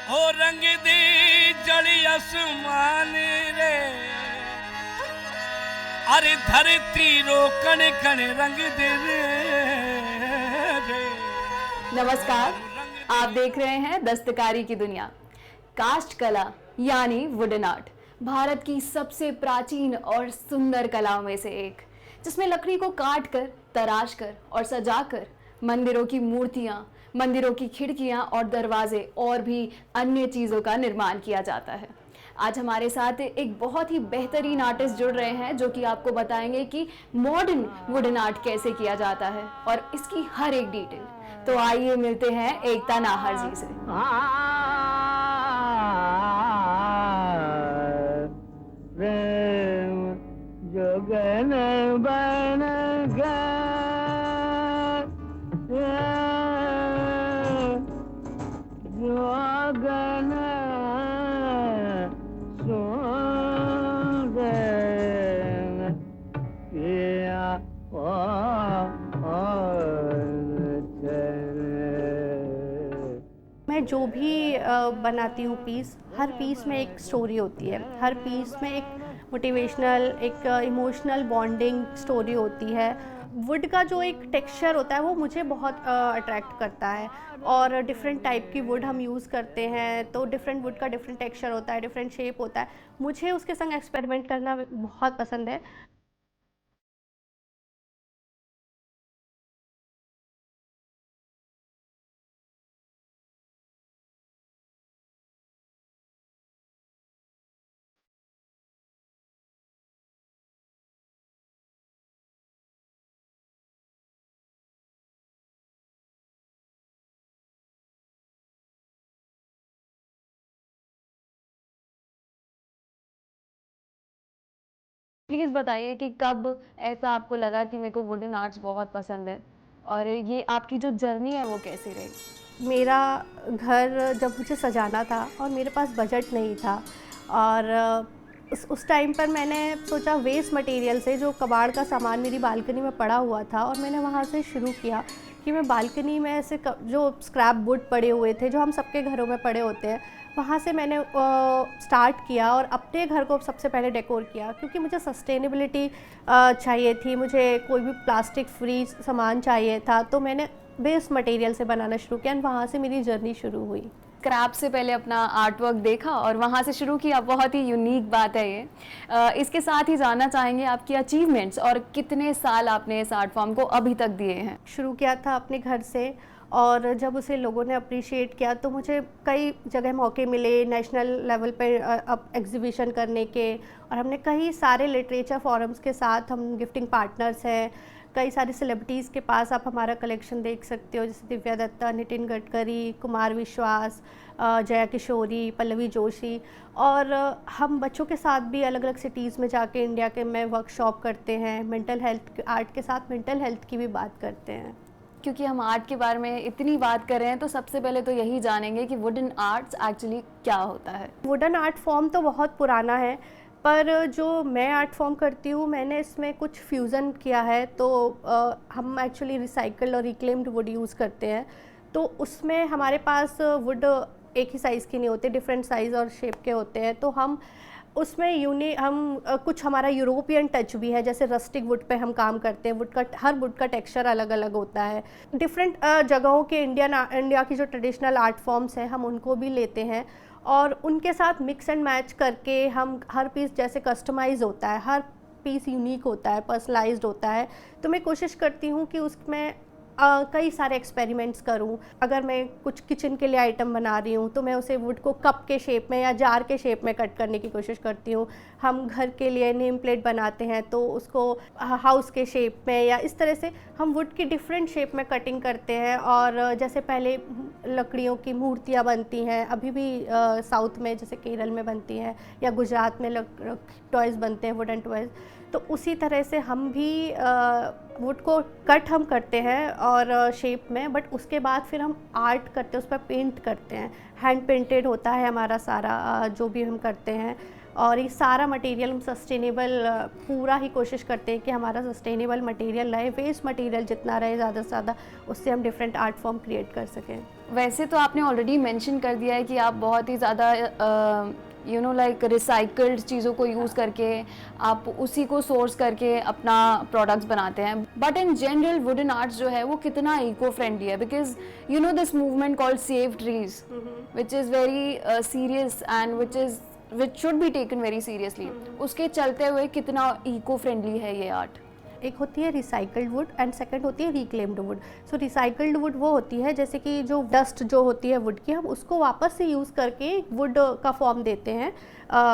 हो रंग दी जड़ी आसमान रे, अरे धरती रो कण कण रंग दे रे। नमस्कार, आप देख रहे हैं दस्तकारी की दुनिया। काष्ठ कला यानी वुडन आर्ट भारत की सबसे प्राचीन और सुंदर कलाओं में से एक, जिसमें लकड़ी को काट कर, तराश कर और सजाकर मंदिरों की मूर्तियां, मंदिरों की खिड़कियां और दरवाजे और भी अन्य चीज़ों का निर्माण किया जाता है। आज हमारे साथ एक बहुत ही बेहतरीन आर्टिस्ट जुड़ रहे हैं जो कि आपको बताएंगे कि मॉडर्न वुडन आर्ट कैसे किया जाता है और इसकी हर एक डिटेल। तो आइए मिलते हैं एकता नाहर जी से। जोगन बन जोगन मैं जो भी बनाती हूँ पीस, हर पीस में एक स्टोरी होती है, हर पीस में एक मोटिवेशनल, एक इमोशनल बॉन्डिंग स्टोरी होती है। वुड का जो एक टेक्सचर होता है वो मुझे बहुत अट्रैक्ट करता है, और डिफरेंट टाइप की वुड हम यूज़ करते हैं, तो डिफरेंट वुड का डिफरेंट टेक्सचर होता है, डिफरेंट शेप होता है। मुझे उसके संग एक्सपेरिमेंट करना बहुत पसंद है। प्लीज़ बताइए कि कब ऐसा आपको लगा कि मेरे को वुडन आर्ट्स बहुत पसंद है, और ये आपकी जो जर्नी है वो कैसी रही? मेरा घर जब मुझे सजाना था और मेरे पास बजट नहीं था, और उस टाइम पर मैंने सोचा वेस्ट मटेरियल से, जो कबाड़ का सामान मेरी बालकनी में पड़ा हुआ था, और मैंने वहाँ से शुरू किया कि मैं बालकनी में ऐसे जो स्क्रैप वुड पड़े हुए थे, जो हम सबके घरों में पड़े होते हैं, वहाँ से मैंने स्टार्ट किया और अपने घर को सबसे पहले डेकोर किया, क्योंकि मुझे सस्टेनेबिलिटी चाहिए थी, मुझे कोई भी प्लास्टिक फ्री सामान चाहिए था, तो मैंने वेस्ट मटेरियल से बनाना शुरू किया, और वहाँ से मेरी जर्नी शुरू हुई। स्क्रैप से पहले अपना आर्ट वर्क देखा और वहाँ से शुरू किया, बहुत ही यूनिक बात है ये। इसके साथ ही जानना चाहेंगे आपकी अचीवमेंट्स और कितने साल आपने इस आर्ट फॉर्म को अभी तक दिए हैं? शुरू किया था अपने घर से, और जब उसे लोगों ने अप्रिशिएट किया तो मुझे कई जगह मौके मिले नेशनल लेवल पे अब एग्जीबिशन करने के, और हमने कई सारे लिटरेचर फोरम्स के साथ हम गिफ्टिंग पार्टनर्स हैं। कई सारे सेलिब्रिटीज़ के पास आप हमारा कलेक्शन देख सकते हो, जैसे दिव्या दत्ता, नितिन गडकरी, कुमार विश्वास, जया किशोरी, पल्लवी जोशी। और हम बच्चों के साथ भी अलग अलग सिटीज़ में जाके इंडिया के में वर्कशॉप करते हैं, मेंटल हेल्थ, आर्ट के साथ मेंटल हेल्थ की भी बात करते हैं। क्योंकि हम आर्ट के बारे में इतनी बात कर रहे हैं, तो सबसे पहले तो यही जानेंगे कि वुडन आर्ट्स एक्चुअली क्या होता है। वुडन आर्ट फॉर्म तो बहुत पुराना है, पर जो मैं आर्ट फॉर्म करती हूँ, मैंने इसमें कुछ फ्यूज़न किया है। तो हम एक्चुअली रिसाइकल्ड और रिक्लेम्ड वुड यूज़ करते हैं, तो उसमें हमारे पास वुड एक ही साइज़ की नहीं होते, डिफरेंट साइज़ और शेप के होते हैं। तो हम उसमें कुछ हमारा यूरोपियन टच भी है, जैसे रस्टिक वुड पे हम काम करते हैं। हर वुड का टेक्सचर अलग अलग होता है। डिफरेंट जगहों के इंडिया की जो ट्रेडिशनल आर्ट फॉर्म्स हैं, हम उनको भी लेते हैं, और उनके साथ मिक्स एंड मैच करके हम हर पीस जैसे कस्टमाइज़ होता है, हर पीस यूनिक होता है, पर्सनलाइज्ड होता है। तो मैं कोशिश करती हूँ कि उसमें कई सारे एक्सपेरिमेंट्स करूं। अगर मैं कुछ किचन के लिए आइटम बना रही हूं, तो मैं उसे वुड को कप के शेप में या जार के शेप में कट करने की कोशिश करती हूं। हम घर के लिए नेम प्लेट बनाते हैं, तो उसको हाउस के शेप में, या इस तरह से हम वुड की डिफरेंट शेप में कटिंग करते हैं। और जैसे पहले लकड़ियों की मूर्तियाँ बनती हैं, अभी भी साउथ में जैसे केरल में बनती हैं, या गुजरात में टॉयज़ बनते हैं, वुडन टॉयज़। तो उसी तरह से हम भी वुड को कट हम करते हैं और शेप में, बट उसके बाद फिर हम आर्ट करते हैं, उस पर पेंट करते हैं। हैंड पेंटेड होता है हमारा सारा जो भी हम करते हैं। और ये सारा मटेरियल हम सस्टेनेबल पूरा ही कोशिश करते हैं कि हमारा सस्टेनेबल मटेरियल रहे, वेस्ट मटेरियल जितना रहे ज़्यादा से ज़्यादा, उससे हम डिफरेंट आर्ट फॉर्म क्रिएट कर सकें। वैसे तो आपने ऑलरेडी मेंशन कर दिया है कि आप बहुत ही ज़्यादा लाइक रिसाइकल्ड चीज़ों को यूज़ करके आप उसी को सोर्स करके अपना प्रोडक्ट्स बनाते हैं, but in general wooden arts जो है वो कितना इको फ्रेंडली है, because this movement called save trees which is very serious and which should be taken very seriously, उसके चलते हुए कितना इको फ्रेंडली है ये आर्ट? एक होती है रिसाइकल्ड वुड एंड सेकंड होती है reclaimed would. So recycled would वो होती है जैसे कि जो डस्ट जो होती है वुड की, हम उसको वापस से यूज़ करके वुड का फॉर्म देते हैं,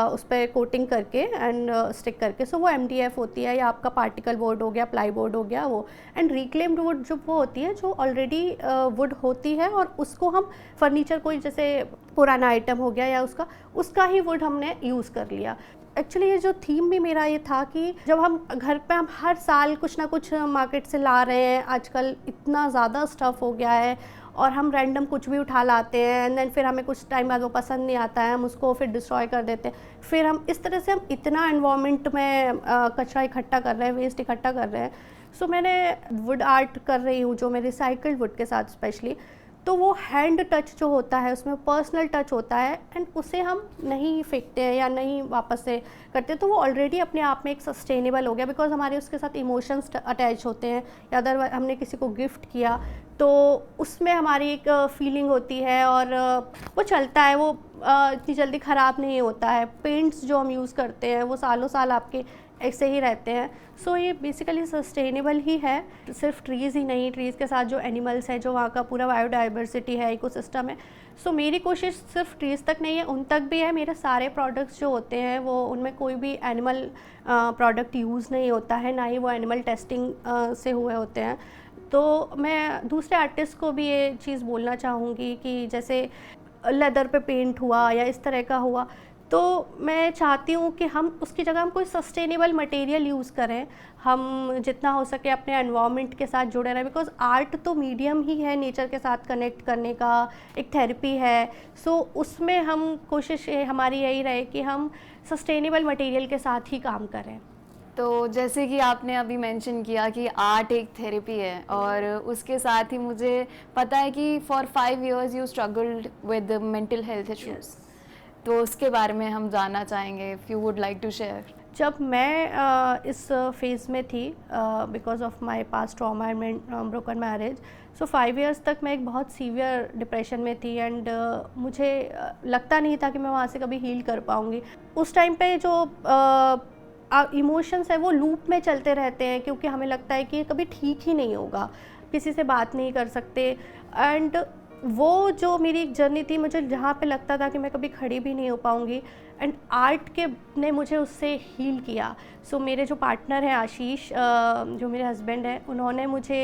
उस पर कोटिंग करके एंड स्टिक करके। सो वो MDF होती है, या आपका पार्टिकल बोर्ड हो गया, प्लाई बोर्ड हो गया वो। एंड रिक्लेम्ड वुड जो वो होती है जो ऑलरेडी वुड होती है और उसको हम फर्नीचर, कोई जैसे पुराना आइटम हो गया या उसका ही वुड हमने यूज़ कर लिया। एक्चुअली ये जो थीम भी मेरा ये था कि जब हम घर पे हम हर साल कुछ ना कुछ मार्केट से ला रहे हैं, आजकल इतना ज़्यादा स्टफ़ हो गया है और हम रैंडम कुछ भी उठा लाते हैं एंड देन फिर हमें कुछ टाइम बाद वो पसंद नहीं आता है, हम उसको फिर डिस्ट्रॉय कर देते हैं। फिर हम इस तरह से हम इतना एनवायरनमेंट में कचरा इकट्ठा कर रहे हैं, वेस्ट इकट्ठा कर रहे हैं। सो मैंने वुड आर्ट कर रही हूँ जो मैं रिसाइकल्ड वुड के साथ स्पेशली, तो वो हैंड टच जो होता है उसमें पर्सनल टच होता है एंड उसे हम नहीं फेंकते हैं या नहीं वापस से करते, तो वो ऑलरेडी अपने आप में एक सस्टेनेबल हो गया, बिकॉज हमारे उसके साथ इमोशंस अटैच होते हैं, या अदर हमने किसी को गिफ्ट किया तो उसमें हमारी एक फीलिंग होती है और वो चलता है, वो इतनी जल्दी ख़राब नहीं होता है। पेंट्स जो हम यूज़ करते हैं वो सालों साल आपके ऐसे ही रहते हैं। सो ये बेसिकली सस्टेनेबल ही है, सिर्फ ट्रीज़ ही नहीं, ट्रीज़ के साथ जो एनिमल्स है, जो वहाँ का पूरा बायोडाइवर्सिटी है, इकोसिस्टम है। सो मेरी कोशिश सिर्फ ट्रीज़ तक नहीं है, उन तक भी है। मेरे सारे प्रोडक्ट्स जो होते हैं वो उनमें कोई भी एनिमल प्रोडक्ट यूज़ नहीं होता है, ना ही वो एनिमल टेस्टिंग से हुए होते हैं। तो मैं दूसरे आर्टिस्ट को भी ये चीज़ बोलना चाहूँगी कि जैसे लेदर पे पेंट हुआ या इस तरह का हुआ, तो मैं चाहती हूँ कि हम उसकी जगह हम कोई सस्टेनेबल मटेरियल यूज़ करें, हम जितना हो सके अपने एनवायरनमेंट के साथ जुड़े रहें, बिकॉज आर्ट तो मीडियम ही है नेचर के साथ कनेक्ट करने का, एक थेरेपी है। सो उसमें हम कोशिश हमारी यही रहे कि हम सस्टेनेबल मटेरियल के साथ ही काम करें। तो जैसे कि आपने अभी मेंशन किया कि आर्ट एक थेरेपी है, और उसके साथ ही मुझे पता है कि for 5 years you struggled with mental health issues, तो उसके बारे में हम जानना चाहेंगे, if you would like to share. जब मैं इस फेज़ में थी because of my past trauma and broken marriage, so 5 years तक मैं एक बहुत सीवियर डिप्रेशन में थी एंड मुझे लगता नहीं था कि मैं वहाँ से कभी हील कर पाऊँगी। उस टाइम पे जो इमोशंस है वो लूप में चलते रहते हैं, क्योंकि हमें लगता है कि ये कभी ठीक ही नहीं होगा, किसी से बात नहीं कर सकते। एंड वो जो मेरी एक जर्नी थी, मुझे जहाँ पे लगता था कि मैं कभी खड़ी भी नहीं हो पाऊँगी, एंड आर्ट के ने मुझे उससे हील किया। सो मेरे जो पार्टनर हैं आशीष, जो मेरे हस्बैंड हैं, उन्होंने मुझे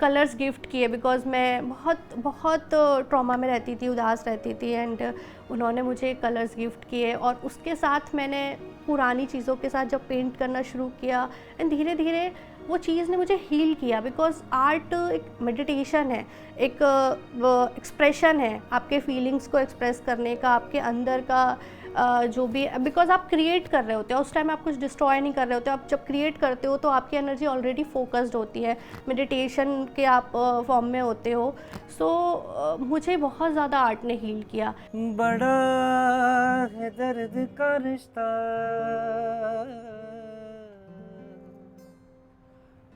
कलर्स गिफ्ट किए, बिकॉज़ मैं बहुत ट्रॉमा में रहती थी, उदास रहती थी, एंड उन्होंने मुझे कलर्स गिफ्ट किए और उसके साथ मैंने पुरानी चीज़ों के साथ जब पेंट करना शुरू किया, एंड धीरे धीरे वो चीज़ ने मुझे हील किया। बिकॉज़ आर्ट एक मेडिटेशन है, एक एक्सप्रेशन है, आपके फीलिंग्स को एक्सप्रेस करने का, आपके अंदर का जो भी, बिकॉज आप क्रिएट कर रहे होते हो, उस टाइम आप कुछ डिस्ट्रॉय नहीं कर रहे होते, आप जब क्रिएट करते हो तो आपकी एनर्जी ऑलरेडी फोकस्ड होती है, मेडिटेशन के आप फॉर्म में होते हो। सो मुझे बहुत ज़्यादा आर्ट ने हील किया। बड़ा है दर्द का रिश्ता,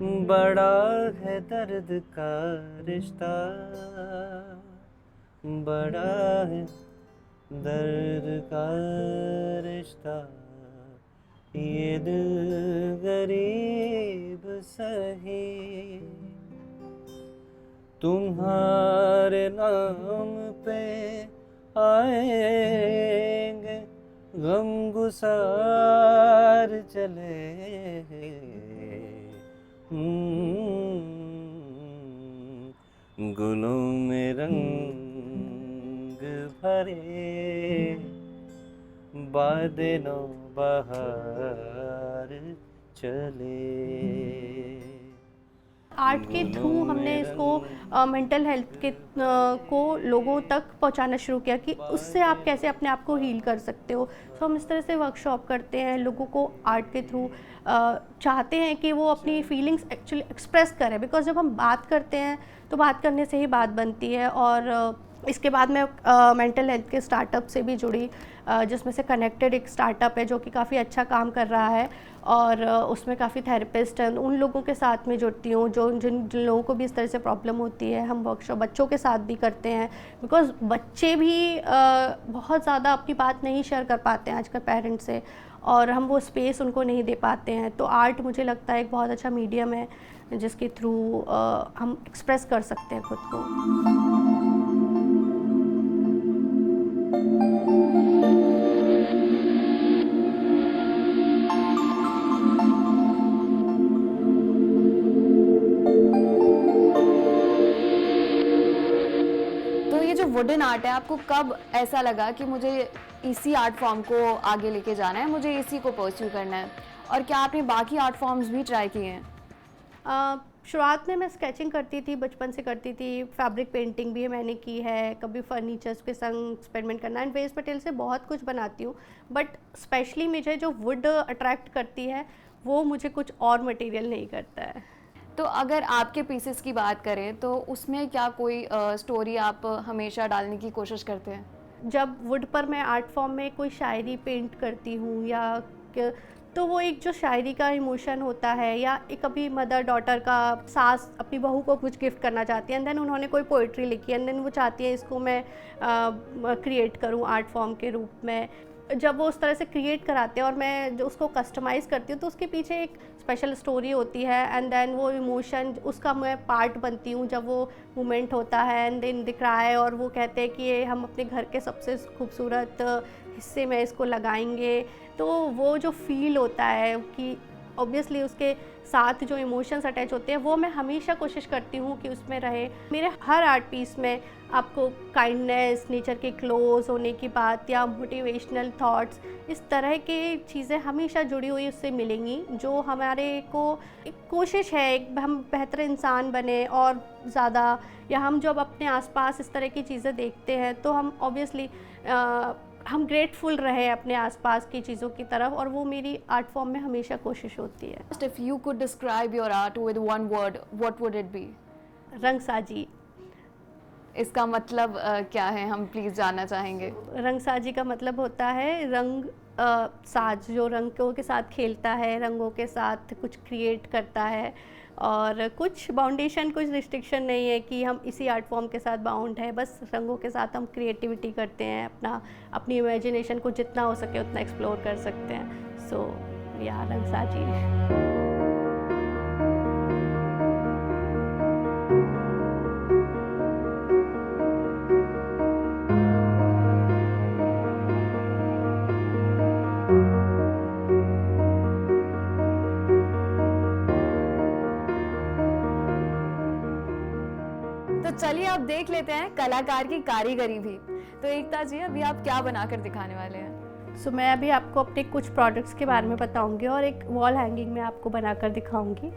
बड़ा है दर्द का रिश्ता, बड़ा है दर्द का रिश्ता, ये दिल गरीब सही, तुम्हारे नाम पे आएंगे गम गुसार चले, गुलों में रंग भरे, बादलों बहार चले। आर्ट के थ्रू हमने इसको मेंटल हेल्थ के को लोगों तक पहुंचाना शुरू किया कि उससे आप कैसे अपने आप को हील कर सकते हो। तो हम इस तरह से वर्कशॉप करते हैं, लोगों को आर्ट के थ्रू चाहते हैं कि वो अपनी फीलिंग्स एक्चुअली एक्सप्रेस करें, बिकॉज जब हम बात करते हैं तो बात करने से ही बात बनती है। और इसके बाद मैं मेंटल हेल्थ के स्टार्टअप से भी जुड़ी, जिसमें से कनेक्टेड एक स्टार्टअप है जो कि काफ़ी अच्छा काम कर रहा है, और उसमें काफ़ी थेरेपिस्ट हैं, उन लोगों के साथ में जुड़ती हूँ जो जिन जिन लोगों को भी इस तरह से प्रॉब्लम होती है। हम वर्कशॉप बच्चों के साथ भी करते हैं, बिकॉज बच्चे भी बहुत ज़्यादा अपनी बात नहीं शेयर कर पाते हैं आजकल पेरेंट्स से, और हम वो स्पेस उनको नहीं दे पाते हैं। तो आर्ट मुझे लगता है एक बहुत अच्छा मीडियम है जिसके थ्रू हम एक्सप्रेस कर सकते हैं खुद को। वुडन आर्ट है, आपको कब ऐसा लगा कि मुझे इसी आर्ट फॉर्म को आगे लेके जाना है, मुझे इसी को परस्यू करना है, और क्या आपने बाकी आर्ट फॉर्म्स भी ट्राई किए हैं? शुरुआत में मैं स्केचिंग करती थी, बचपन से करती थी, फैब्रिक पेंटिंग भी मैंने की है, कभी फर्नीचर्स के संग एक्सपेरिमेंट करना, एंड वेस्ट मटेरियल से बहुत कुछ बनाती हूँ। बट स्पेशली मुझे जो वुड अट्रैक्ट करती है वो मुझे कुछ और मटेरियल नहीं करता है। तो अगर आपके पीसेस की बात करें तो उसमें क्या कोई स्टोरी आप हमेशा डालने की कोशिश करते हैं? जब वुड पर मैं आर्ट फॉर्म में कोई शायरी पेंट करती हूँ या तो वो एक जो शायरी का इमोशन होता है, या एक कभी मदर डॉटर का, सास अपनी बहू को कुछ गिफ्ट करना चाहती है, एंड देन उन्होंने कोई पोइट्री लिखी है, एंड देन वो चाहती है इसको मैं क्रिएट करूँ आर्ट फॉर्म के रूप में। जब वो उस तरह से क्रिएट कराते हैं और मैं जो उसको कस्टमाइज़ करती हूँ तो उसके पीछे एक स्पेशल स्टोरी होती है, एंड देन वो इमोशन उसका मैं पार्ट बनती हूँ जब वो मोमेंट होता है, एंड देन दिख रहा है और वो कहते हैं कि ये हम अपने घर के सबसे खूबसूरत हिस्से में इसको लगाएंगे। तो वो जो फील होता है कि ऑब्वियसली उसके साथ जो इमोशंस अटैच होते हैं वो मैं हमेशा कोशिश करती हूँ कि उसमें रहे। मेरे हर आर्ट पीस में आपको काइंडनेस, नेचर के क्लोज होने की बात या मोटिवेशनल थॉट्स, इस तरह की चीज़ें हमेशा जुड़ी हुई उससे मिलेंगी, जो हमारे को एक कोशिश है एक हम बेहतर इंसान बने और ज़्यादा, या हम जब अपने आसपास इस तरह की चीज़ें देखते हैं तो हम ऑब्वियसली हम ग्रेटफुल रहे अपने आसपास की चीज़ों की तरफ, और वो मेरी आर्ट फॉर्म में हमेशा कोशिश होती है। If you could describe your art with one word, what would it be? रंगसाजी। इसका मतलब क्या है, हम प्लीज़ जानना चाहेंगे। रंगसाजी का मतलब होता है रंग साज, जो रंगों के साथ खेलता है, रंगों के साथ कुछ क्रिएट करता है, और कुछ बाउंडेशन, कुछ रिस्ट्रिक्शन नहीं है कि हम इसी आर्ट फॉर्म के साथ बाउंड है, बस रंगों के साथ हम क्रिएटिविटी करते हैं, अपनी इमेजिनेशन को जितना हो सके उतना एक्सप्लोर कर सकते हैं। सो या रंगसाजी। तो चलिए अब देख लेते हैं कलाकार की कारीगरी भी। तो एकता जी, अभी आप क्या बनाकर दिखाने वाले हैं? सो मैं अभी आपको अपने कुछ प्रोडक्ट्स के बारे में बताऊंगी और एक वॉल हैंगिंग में आपको बनाकर दिखाऊंगी।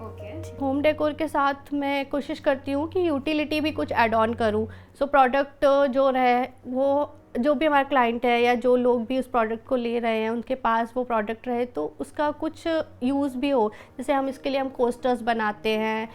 होम डेकोर के साथ मैं कोशिश करती हूँ कि यूटिलिटी भी कुछ ऐड ऑन करूँ। सो प्रोडक्ट जो रहे, वो जो भी हमारा क्लाइंट है या जो लोग भी उस प्रोडक्ट को ले रहे हैं उनके पास वो प्रोडक्ट रहे तो उसका कुछ यूज़ भी हो। जैसे हम इसके लिए हम कोस्टर्स बनाते हैं,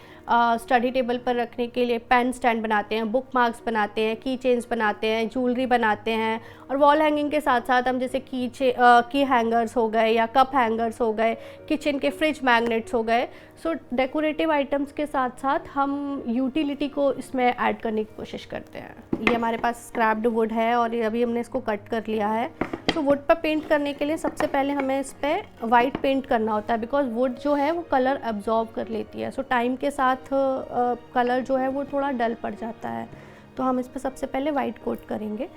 स्टडी टेबल पर रखने के लिए पेन स्टैंड बनाते हैं, बुक मार्क्स बनाते हैं, की चेन्स बनाते हैं, ज्वेलरी बनाते हैं, और वॉल हैंगिंग के साथ साथ हम जैसे की हैंगर्स हो गए या कप हैंगर्स हो गए, किचन के फ्रिज मैग्नेट्स हो गए। सो डेकोरेटिव आइटम्स के साथ साथ हम यूटिलिटी को इसमें ऐड करने की कोशिश करते हैं। ये हमारे पास स्क्रैप्ड वुड है और अभी हमने इसको कट कर लिया है। तो वुड पर पेंट करने के लिए सबसे पहले हमें इस पर वाइट पेंट करना होता है, बिकॉज वुड जो है वो कलर एब्जॉर्ब कर लेती है। सो टाइम के साथ कलर जो है वो थोड़ा डल पड़ जाता है, तो हम इस पर सबसे पहले वाइट कोट करेंगे।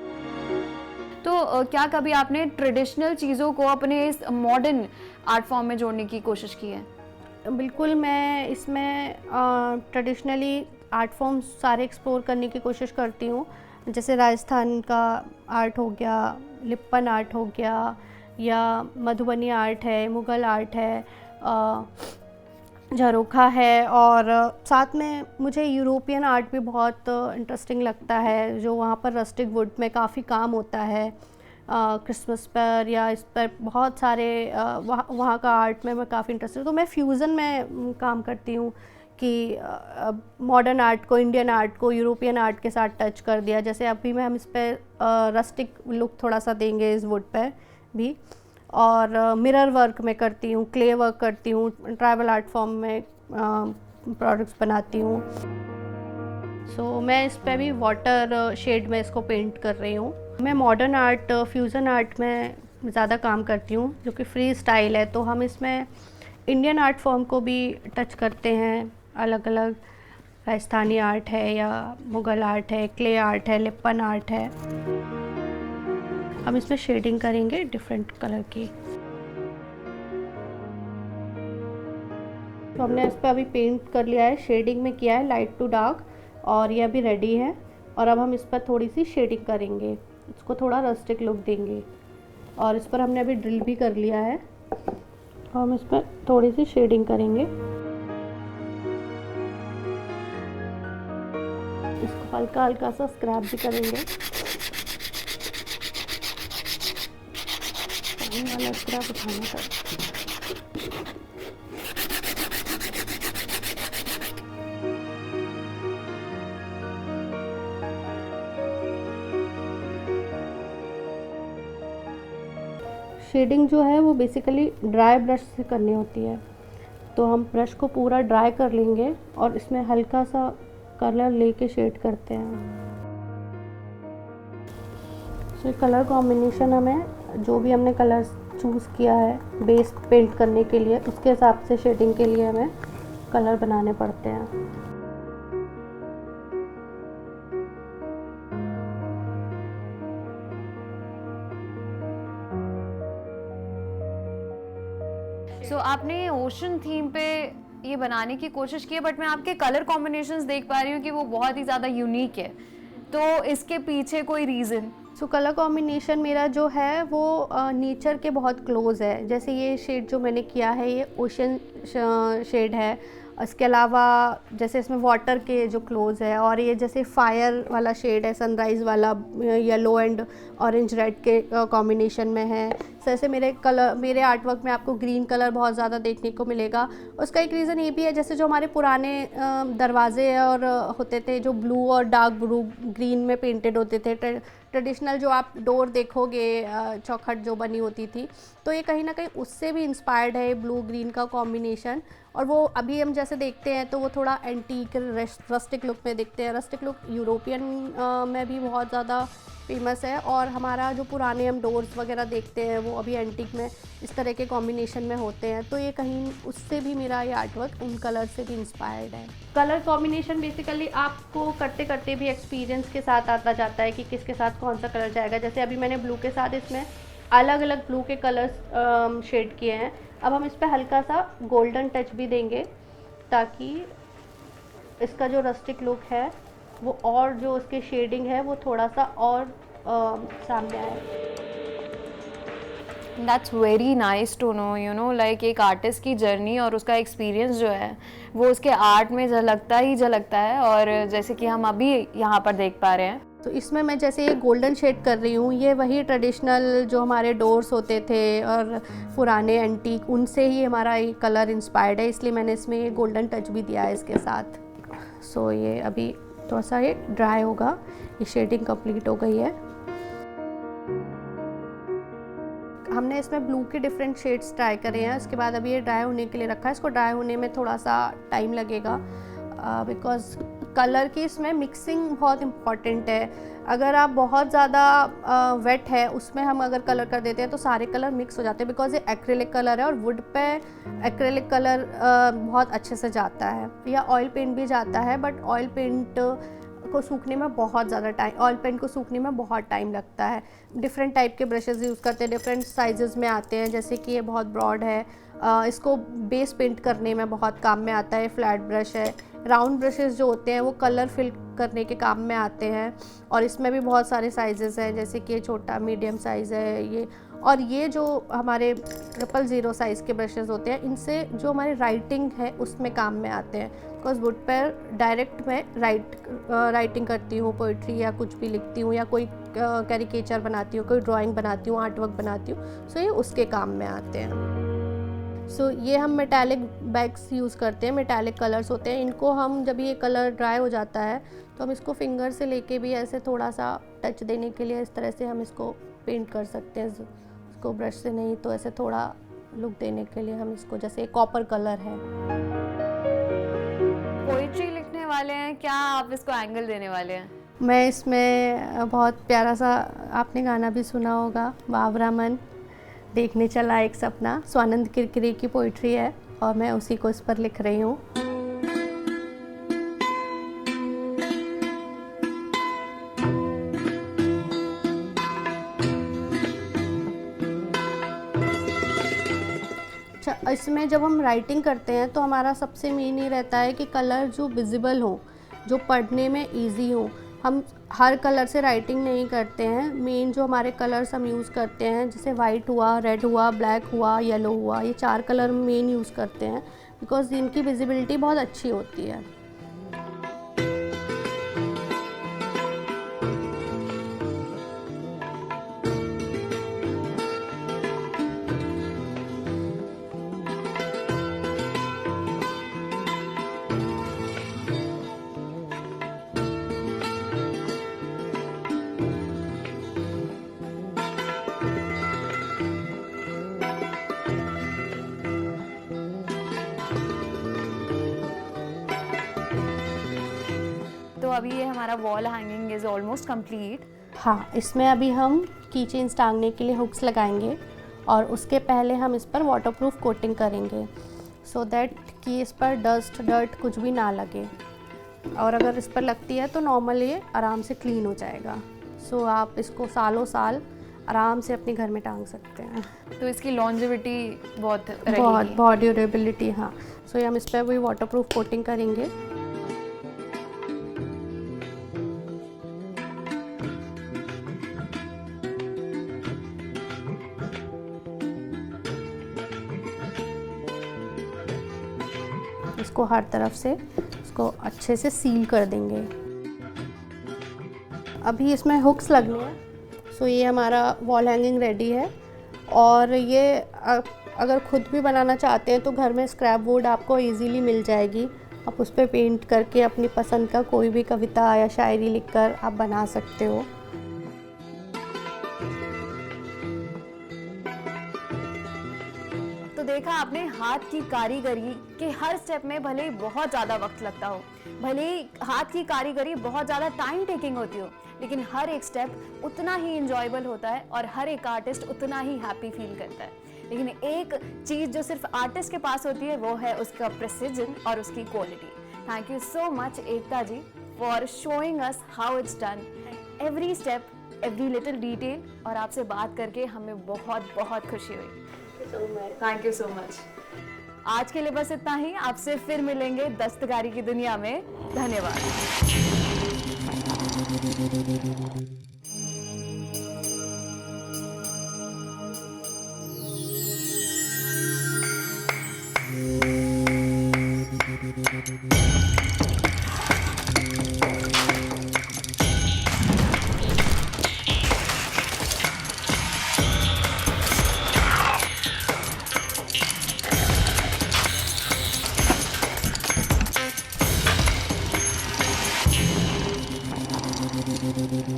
तो क्या कभी आपने ट्रेडिशनल चीज़ों को अपने इस मॉडर्न आर्ट फॉर्म में जोड़ने की कोशिश की है? बिल्कुल, मैं इसमें ट्रेडिशनली आर्ट फॉर्म सारे एक्सप्लोर करने की कोशिश करती हूँ। जैसे राजस्थान का आर्ट हो गया, लिप्पन आर्ट हो गया, या मधुबनी आर्ट है, मुग़ल आर्ट है, झरोखा है, और साथ में मुझे यूरोपियन आर्ट भी बहुत इंटरेस्टिंग लगता है, जो वहाँ पर रस्टिक वुड में काफ़ी काम होता है क्रिसमस पर या इस पर बहुत सारे वहाँ का आर्ट में मैं काफ़ी इंटरेस्टेड, तो मैं फ्यूज़न में काम करती हूँ कि मॉडर्न आर्ट को, इंडियन आर्ट को यूरोपियन आर्ट के साथ टच कर दिया। जैसे अभी मैं हम इस पर रस्टिक लुक थोड़ा सा देंगे इस वुड पे भी, और मिरर वर्क में करती हूँ, क्ले वर्क करती हूँ, ट्राइबल आर्ट फॉर्म में प्रोडक्ट्स बनाती हूँ। सो मैं इस पे भी वाटर शेड में इसको पेंट कर रही हूँ। मैं मॉडर्न आर्ट, फ्यूज़न आर्ट में ज़्यादा काम करती हूँ, जो कि फ्री स्टाइल है, तो हम इसमें इंडियन आर्ट फॉर्म को भी टच करते हैं। अलग अलग राजस्थानी आर्ट है या मुग़ल आर्ट है, क्ले आर्ट है, लिप्पन आर्ट है। हम इसमें शेडिंग करेंगे डिफरेंट कलर की। तो हमने इस पर अभी पेंट कर लिया है, शेडिंग में किया है लाइट टू डार्क, और ये अभी रेडी है। और अब हम इस पर थोड़ी सी शेडिंग करेंगे, इसको थोड़ा रस्टिक लुक देंगे। और इस पर हमने अभी ड्रिल भी कर लिया है, और हम इस पर थोड़ी सी शेडिंग करेंगे। इसको हल्का हल्का सा स्क्रैप भी करेंगे, वाला स्क्रैप उठाना था। शेडिंग जो है वो बेसिकली ड्राई ब्रश से करनी होती है, तो हम ब्रश को पूरा ड्राई कर लेंगे और इसमें हल्का सा कलर लेके शेड करते हैं। सो कलर कॉम्बिनेशन हमें जो भी हमने कलर चूज़ किया है बेस पेंट करने के लिए, उसके हिसाब से शेडिंग के लिए हमें कलर बनाने पड़ते हैं। सो आपने ओशन थीम पे ये बनाने की कोशिश की है, बट मैं आपके कलर कॉम्बिनेशंस देख पा रही हूँ कि वो बहुत ही ज़्यादा यूनिक है, तो इसके पीछे कोई रीज़न? सो कलर कॉम्बिनेशन मेरा जो है वो नेचर के बहुत क्लोज है। जैसे ये शेड जो मैंने किया है ये ओशन शेड है, इसके अलावा जैसे इसमें वाटर के जो क्लोज है, और ये जैसे फायर वाला शेड है, सनराइज़ वाला येलो एंड ऑरेंज रेड के कॉम्बिनेशन में है। जैसे मेरे आर्टवर्क में आपको ग्रीन कलर बहुत ज़्यादा देखने को मिलेगा। उसका एक रीज़न ये भी है, जैसे जो हमारे पुराने दरवाजे और होते थे जो ब्लू और डार्क ब्लू ग्रीन में पेंटेड होते थे, ट्रेडिशनल जो आप डोर देखोगे चौखट जो बनी होती थी, तो ये कहीं ना कहीं उससे भी इंस्पायर्ड है ब्लू ग्रीन का कॉम्बिनेशन। और वो अभी हम जैसे देखते हैं तो वो थोड़ा एंटीक रस्टिक लुक में दिखते हैं। रस्टिक लुक यूरोपियन में भी बहुत ज़्यादा फेमस है, और हमारा जो पुराने हम डोर्स वगैरह देखते हैं वो अभी एंटीक में इस तरह के कॉम्बिनेशन में होते हैं, तो ये कहीं उससे भी मेरा ये आर्टवर्क उन कलर से भी इंस्पायर्ड है। कलर कॉम्बिनेशन बेसिकली आपको करते करते भी एक्सपीरियंस के साथ आता जाता है कि किसके साथ कौन सा कलर जाएगा। जैसे अभी मैंने ब्लू के साथ इसमें अलग अलग ब्लू के कलर्स शेड किए हैं। अब हम इस पर हल्का सा गोल्डन टच भी देंगे ताकि इसका जो रस्टिक लुक है वो और जो उसकी शेडिंग है वो थोड़ा सा और सामने आए। That's very nice to know, you know, like एक आर्टिस्ट की जर्नी और उसका एक्सपीरियंस जो है वो उसके आर्ट में झलकता ही झलकता है, और जैसे कि हम अभी यहाँ पर देख पा रहे हैं। तो इसमें मैं जैसे ये गोल्डन शेड कर रही हूँ, ये वही ट्रेडिशनल जो हमारे डोर्स होते थे और पुराने एंटीक, उनसे ही हमारा ये कलर इंस्पायर्ड है, इसलिए मैंने इसमें ये गोल्डन टच भी दिया है इसके साथ। सो ये अभी थोड़ा सा ये ड्राई होगा, ये शेडिंग कंप्लीट हो गई है। हमने इसमें ब्लू के डिफरेंट शेड्स ट्राई करे हैं, उसके बाद अभी ये ड्राई होने के लिए रखा है। इसको ड्राई होने में थोड़ा सा टाइम लगेगा बिकॉज कलर की इसमें मिक्सिंग बहुत इम्पॉर्टेंट है। अगर आप बहुत ज़्यादा वेट है उसमें हम अगर कलर कर देते हैं तो सारे कलर मिक्स हो जाते हैं, बिकॉज ये एक्रेलिक कलर है और वुड पे एक्रेलिक कलर बहुत अच्छे से जाता है, या ऑयल पेंट भी जाता है, बट ऑयल पेंट को सूखने में बहुत ज़्यादा टाइम, ऑयल पेंट को सूखने में बहुत टाइम लगता है। डिफरेंट टाइप के ब्रशेज़ यूज़ करते हैं, डिफरेंट साइजेस में आते हैं, जैसे कि ये बहुत ब्रॉड है इसको बेस पेंट करने में बहुत काम में आता है। फ्लैट ब्रश है। राउंड ब्रशेस जो होते हैं वो कलर फिल करने के काम में आते हैं, और इसमें भी बहुत सारे साइजेस हैं, जैसे कि ये छोटा मीडियम साइज़ है ये, और ये जो हमारे 000 साइज़ के ब्रशेस होते हैं, इनसे जो हमारी राइटिंग है उसमें काम में आते हैं। बिकॉज वुड पर डायरेक्ट मैं राइटिंग करती हूँ, पोइट्री या कुछ भी लिखती हूँ, या कोई कैरिकेचर बनाती हूँ, कोई ड्राइंग बनाती हूँ, आर्ट वर्क बनाती हूँ, सो ये उसके काम में आते हैं। सो ये हम मेटालिक बैग्स यूज़ करते हैं, मेटालिक कलर्स होते हैं। इनको हम जब ये कलर ड्राई हो जाता है तो हम इसको फिंगर से लेके भी ऐसे थोड़ा सा टच देने के लिए इस तरह से हम इसको पेंट कर सकते हैं। इसको ब्रश से नहीं तो ऐसे थोड़ा लुक देने के लिए हम इसको, जैसे कॉपर कलर है। पोइट्री लिखने वाले हैं, क्या आप इसको एंगल देने वाले हैं? मैं इसमें बहुत प्यारा सा, आपने गाना भी सुना होगा, बावरा मन देखने चला एक सपना, स्वानंद किरकिरे की पोइट्री है और मैं उसी को इस पर लिख रही हूँ। अच्छा, इसमें जब हम राइटिंग करते हैं तो हमारा सबसे मेन ये रहता है कि कलर जो विजिबल हो, जो पढ़ने में इजी हो। हम हर कलर से राइटिंग नहीं करते हैं। मेन जो हमारे कलर्स हम यूज़ करते हैं, जैसे वाइट हुआ, रेड हुआ, ब्लैक हुआ, येलो हुआ, ये 4 कलर मेन यूज़ करते हैं बिकॉज इनकी विजिबिलिटी बहुत अच्छी होती है। तो अभी ये हमारा wall hanging is almost complete. हाँ, इसमें अभी हम की चेन्स टांगने के लिए हुक्स लगाएंगे और उसके पहले हम इस पर वाटरप्रूफ कोटिंग करेंगे सो दैट कि इस पर डर्ट कुछ भी ना लगे, और अगर इस पर लगती है तो नॉर्मल ये आराम से क्लीन हो जाएगा। सो आप इसको सालों साल आराम से अपने घर में टांग सकते हैं। तो इसकी लॉन्जेविटी बहुत रहेगी। बहुत ड्यूरेबिलिटी। हाँ, सो हम इस पर वही वाटरप्रूफ कोटिंग करेंगे। इसको हर तरफ से इसको अच्छे से सील कर देंगे। अभी इसमें हुक्स लगने हैं। सो ये हमारा वॉल हैंगिंग रेडी है, और ये अगर खुद भी बनाना चाहते हैं तो घर में स्क्रैप वुड आपको इजीली मिल जाएगी। आप उस पर पेंट करके अपनी पसंद का कोई भी कविता या शायरी लिखकर आप बना सकते हो। तो देखा आपने, हाथ की कारीगरी के हर स्टेप में भले ही बहुत ज़्यादा वक्त लगता हो, भले ही हाथ की कारीगरी बहुत ज़्यादा टाइम टेकिंग होती हो, लेकिन हर एक स्टेप उतना ही इंजॉयबल होता है और हर एक आर्टिस्ट उतना ही हैप्पी फील करता है। लेकिन एक चीज़ जो सिर्फ आर्टिस्ट के पास होती है वो है उसका प्रिसिजन और उसकी quality. Thank you so much Ekta ji for showing us how it's done, every step, every little detail, और आपसे बात करके हमें बहुत बहुत खुशी हुई। Thank you so much. आज के लिए बस इतना ही। आपसे फिर मिलेंगे दस्तकारी की दुनिया में। धन्यवाद। Thank you.